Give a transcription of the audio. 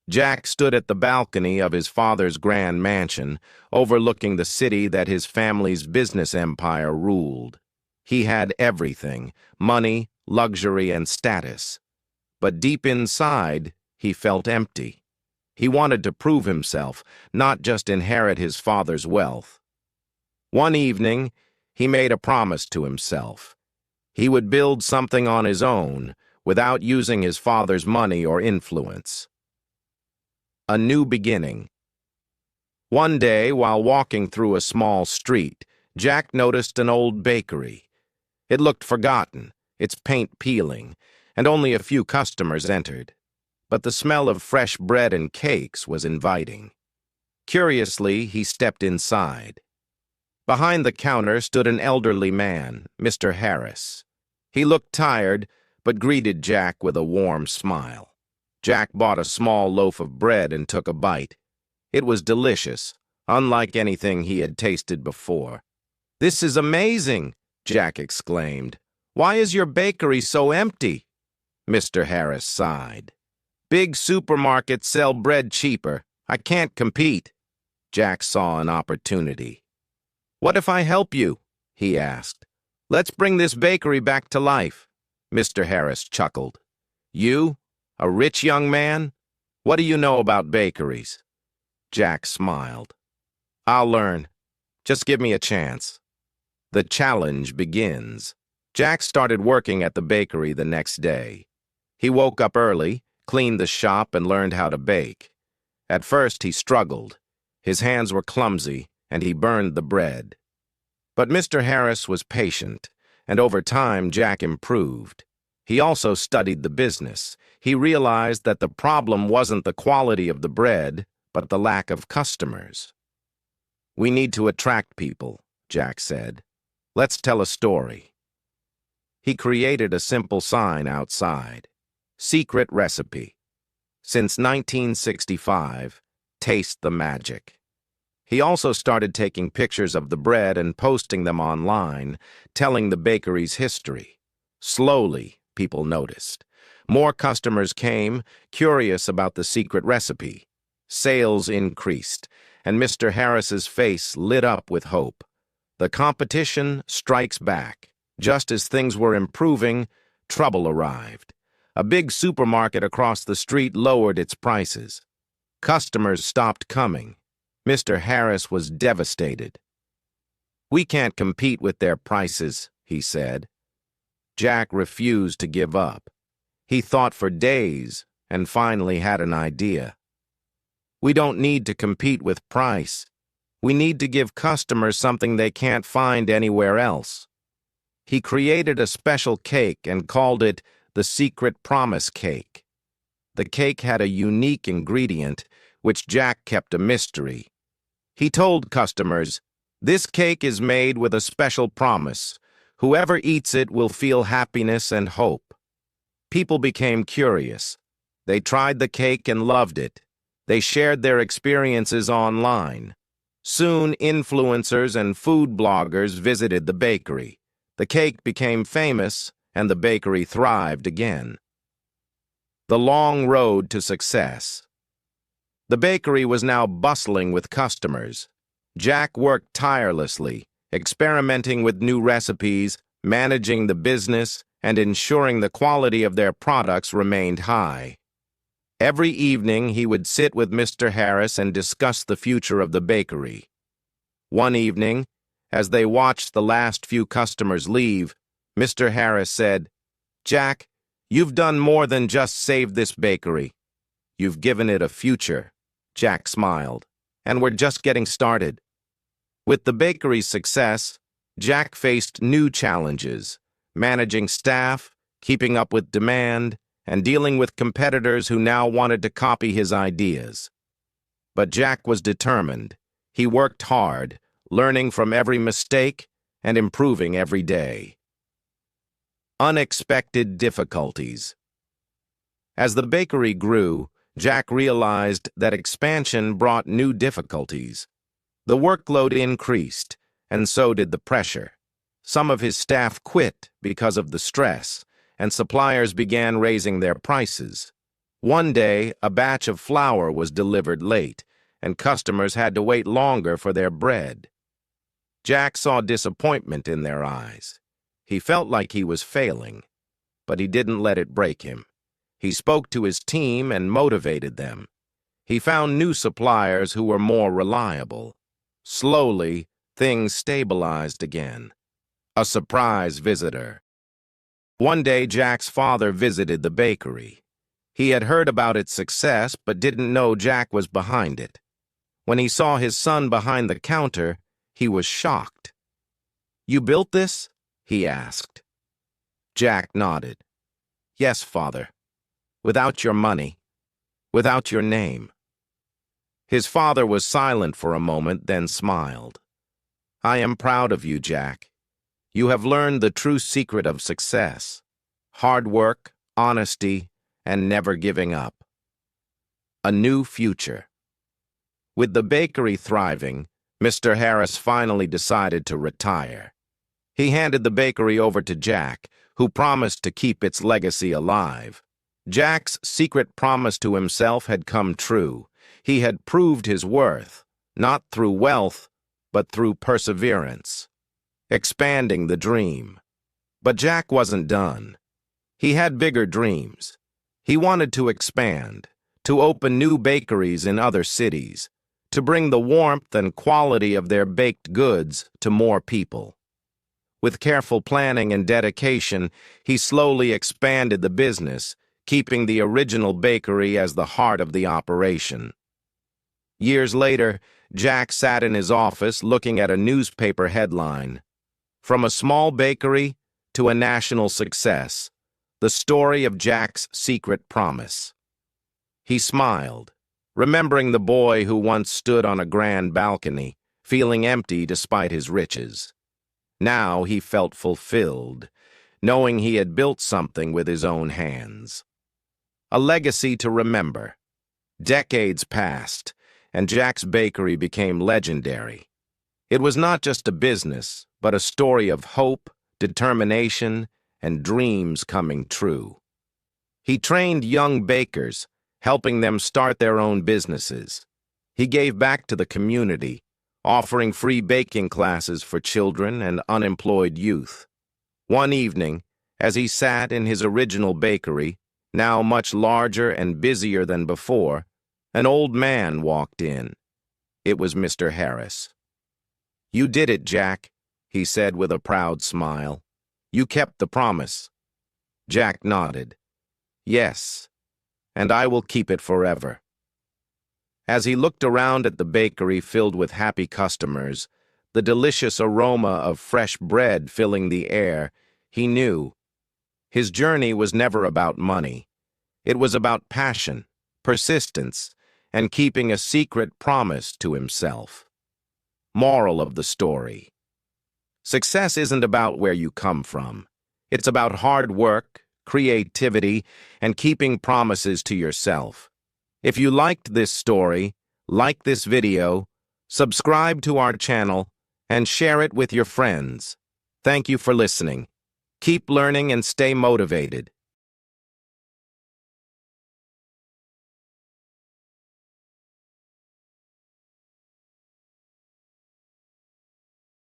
Jack stood at the balcony of his father's grand mansion, overlooking the city that his family's business empire ruled. He had everything: money, luxury, and status. But deep inside, he felt empty. He wanted to prove himself, not just inherit his father's wealth. One evening, he made a promise to himself. He would build something on his own, without using his father's money or influence. A new beginning. One day, while walking through a small street, Jack noticed an old bakery. It looked forgotten, its paint peeling, and only a few customers entered. But the smell of fresh bread and cakes was inviting. Curiously, he stepped inside. Behind the counter stood an elderly man, Mr. Harris. He looked tired, but greeted Jack with a warm smile. Jack bought a small loaf of bread and took a bite. It was delicious, unlike anything he had tasted before. "This is amazing," Jack exclaimed. "Why is your bakery so empty?" Mr. Harris sighed. "Big supermarkets sell bread cheaper. I can't compete." Jack saw an opportunity. "What if I help you?" he asked. "Let's bring this bakery back to life." Mr. Harris chuckled. "You? A rich young man? What do you know about bakeries?" Jack smiled. "I'll learn. Just give me a chance." The challenge begins. Jack started working at the bakery the next day. He woke up early, cleaned the shop, and learned how to bake. At first, he struggled. His hands were clumsy, and he burned the bread. But Mr. Harris was patient, and over time, Jack improved. He also studied the business. He realized that the problem wasn't the quality of the bread, but the lack of customers. "We need to attract people," Jack said. "Let's tell a story." He created a simple sign outside. "Secret recipe. Since 1965, taste the magic." He also started taking pictures of the bread and posting them online, telling the bakery's history. Slowly, people noticed. More customers came, curious about the secret recipe. Sales increased, and Mr. Harris's face lit up with hope. The competition strikes back. Just as things were improving, trouble arrived. A big supermarket across the street lowered its prices. Customers stopped coming. Mr. Harris was devastated. "We can't compete with their prices," he said. Jack refused to give up. He thought for days and finally had an idea. "We don't need to compete with price. We need to give customers something they can't find anywhere else." He created a special cake and called it the Secret Promise Cake. The cake had a unique ingredient, which Jack kept a mystery. He told customers, "This cake is made with a special promise. Whoever eats it will feel happiness and hope." People became curious. They tried the cake and loved it. They shared their experiences online. Soon, influencers and food bloggers visited the bakery. The cake became famous, and the bakery thrived again. The long road to success. The bakery was now bustling with customers. Jack worked tirelessly, experimenting with new recipes, managing the business, and ensuring the quality of their products remained high. Every evening, he would sit with Mr. Harris and discuss the future of the bakery. One evening, as they watched the last few customers leave, Mr. Harris said, "Jack, you've done more than just save this bakery. You've given it a future." Jack smiled. "And we're just getting started." With the bakery's success, Jack faced new challenges: managing staff, keeping up with demand, and dealing with competitors who now wanted to copy his ideas. But Jack was determined. He worked hard, learning from every mistake and improving every day. Unexpected difficulties. As the bakery grew, Jack realized that expansion brought new difficulties. The workload increased, and so did the pressure. Some of his staff quit because of the stress, and suppliers began raising their prices. One day, a batch of flour was delivered late, and customers had to wait longer for their bread. Jack saw disappointment in their eyes. He felt like he was failing, but he didn't let it break him. He spoke to his team and motivated them. He found new suppliers who were more reliable. Slowly, things stabilized again. A surprise visitor. One day, Jack's father visited the bakery. He had heard about its success, but didn't know Jack was behind it. When he saw his son behind the counter, he was shocked. "You built this?" he asked. Jack nodded. "Yes, father. Without your money. Without your name." His father was silent for a moment, then smiled. "I am proud of you, Jack. You have learned the true secret of success: hard work, honesty, and never giving up." A new future. With the bakery thriving, Mr. Harris finally decided to retire. He handed the bakery over to Jack, who promised to keep its legacy alive. Jack's secret promise to himself had come true. He had proved his worth, not through wealth, but through perseverance, expanding the dream. But Jack wasn't done. He had bigger dreams. He wanted to expand, to open new bakeries in other cities, to bring the warmth and quality of their baked goods to more people. With careful planning and dedication, he slowly expanded the business, keeping the original bakery as the heart of the operation. Years later, Jack sat in his office looking at a newspaper headline. "From a small bakery to a national success, the story of Jack's secret promise." He smiled, remembering the boy who once stood on a grand balcony, feeling empty despite his riches. Now he felt fulfilled, knowing he had built something with his own hands. A legacy to remember. Decades passed, and Jack's bakery became legendary. It was not just a business, but a story of hope, determination, and dreams coming true. He trained young bakers, helping them start their own businesses. He gave back to the community, offering free baking classes for children and unemployed youth. One evening, as he sat in his original bakery, now much larger and busier than before, an old man walked in. It was Mr. Harris. "You did it, Jack," he said with a proud smile. "You kept the promise." Jack nodded. "Yes, and I will keep it forever." As he looked around at the bakery filled with happy customers, the delicious aroma of fresh bread filling the air, he knew his journey was never about money. It was about passion, persistence, and keeping a secret promise to himself. Moral of the story: success isn't about where you come from. It's about hard work, creativity, and keeping promises to yourself. If you liked this story, like this video, subscribe to our channel, and share it with your friends. Thank you for listening. Keep learning and stay motivated.